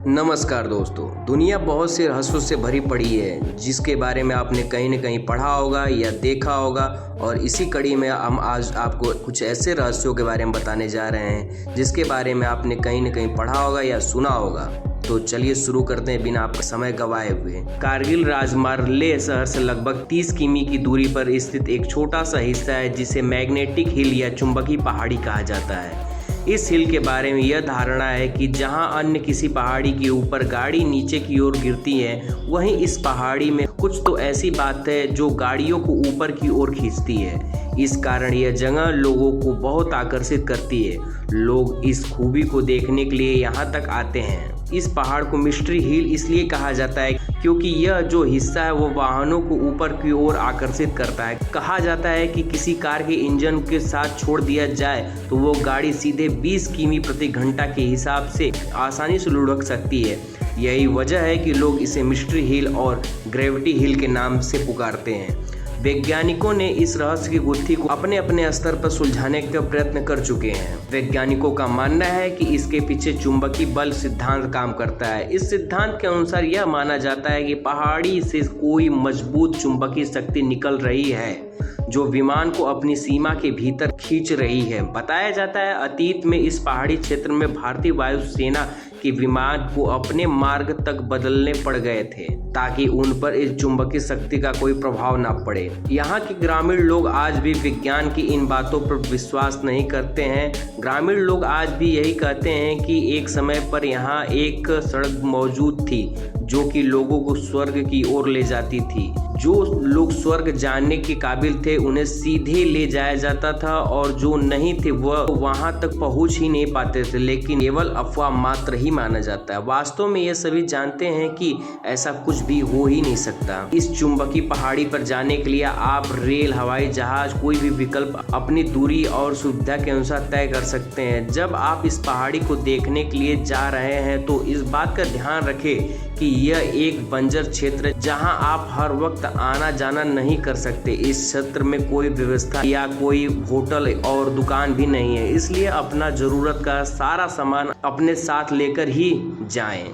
नमस्कार दोस्तों। दुनिया बहुत से रहस्यों से भरी पड़ी है जिसके बारे में आपने कहीं न कहीं पढ़ा होगा या देखा होगा। और इसी कड़ी में हम आज आपको कुछ ऐसे रहस्यों के बारे में बताने जा रहे हैं जिसके बारे में आपने कहीं न कहीं पढ़ा होगा या सुना होगा। तो चलिए शुरू करते हैं बिना आपका समय गंवाए हुए। कारगिल राजमार्ग लेह शहर से लगभग 30 किमी की दूरी पर स्थित एक छोटा सा हिस्सा है जिसे मैग्नेटिक हिल या चुंबकीय पहाड़ी कहा जाता है। इस हिल के बारे में यह धारणा है कि जहां अन्य किसी पहाड़ी के ऊपर गाड़ी नीचे की ओर गिरती है, वहीं इस पहाड़ी में कुछ तो ऐसी बात है जो गाड़ियों को ऊपर की ओर खींचती है। इस कारण यह जगह लोगों को बहुत आकर्षित करती है। लोग इस खूबी को देखने के लिए यहाँ तक आते हैं। इस पहाड़ को मिस्ट्री हिल इसलिए कहा जाता है क्योंकि यह जो हिस्सा है वो वाहनों को ऊपर की ओर आकर्षित करता है। कहा जाता है कि किसी कार के इंजन के साथ छोड़ दिया जाए तो वो गाड़ी सीधे 20 किमी प्रति घंटा के हिसाब से आसानी से लुढ़क सकती है। यही वजह है कि लोग इसे मिस्ट्री हिल और ग्रेविटी हिल के नाम से पुकारते हैं। वैज्ञानिकों ने इस रहस्य की गुत्थी को अपने अपने स्तर पर सुलझाने का प्रयत्न कर चुके हैं। वैज्ञानिकों का मानना है कि इसके पीछे चुंबकीय बल सिद्धांत काम करता है। इस सिद्धांत के अनुसार यह माना जाता है कि पहाड़ी से कोई मजबूत चुंबकीय शक्ति निकल रही है जो विमान को अपनी सीमा के भीतर खींच रही है। बताया जाता है अतीत में इस पहाड़ी क्षेत्र में भारतीय वायुसेना के विमान को अपने मार्ग तक बदलने पड़ गए थे ताकि उन पर इस चुंबकीय शक्ति का कोई प्रभाव न पड़े। यहाँ के ग्रामीण लोग आज भी विज्ञान की इन बातों पर विश्वास नहीं करते हैं। ग्रामीण लोग आज भी यही कहते हैं कि एक समय पर यहाँ एक सड़क मौजूद थी जो कि लोगों को स्वर्ग की ओर ले जाती थी। जो लोग स्वर्ग जानने के काबिल थे उन्हें सीधे ले जाया जाता था और जो नहीं थे वह वहां तक पहुंच ही नहीं पाते थे, लेकिन केवल अफवाह मात्र ही माना जाता है। वास्तव में ये सभी जानते हैं कि ऐसा कुछ भी हो ही नहीं सकता। इस चुंबकीय पहाड़ी पर जाने के लिए आप रेल, हवाई जहाज, कोई भी विकल्प अपनी दूरी और सुविधा के अनुसार तय कर सकते हैं। जब आप इस पहाड़ी को देखने के लिए जा रहे हैं तो इस बात का ध्यान रखें कि यह एक बंजर क्षेत्र है जहां आप हर वक्त आना जाना नहीं कर सकते। इस क्षेत्र में कोई व्यवस्था या कोई होटल और दुकान भी नहीं है, इसलिए अपना जरूरत का सारा सामान अपने साथ लेकर ही जाएं।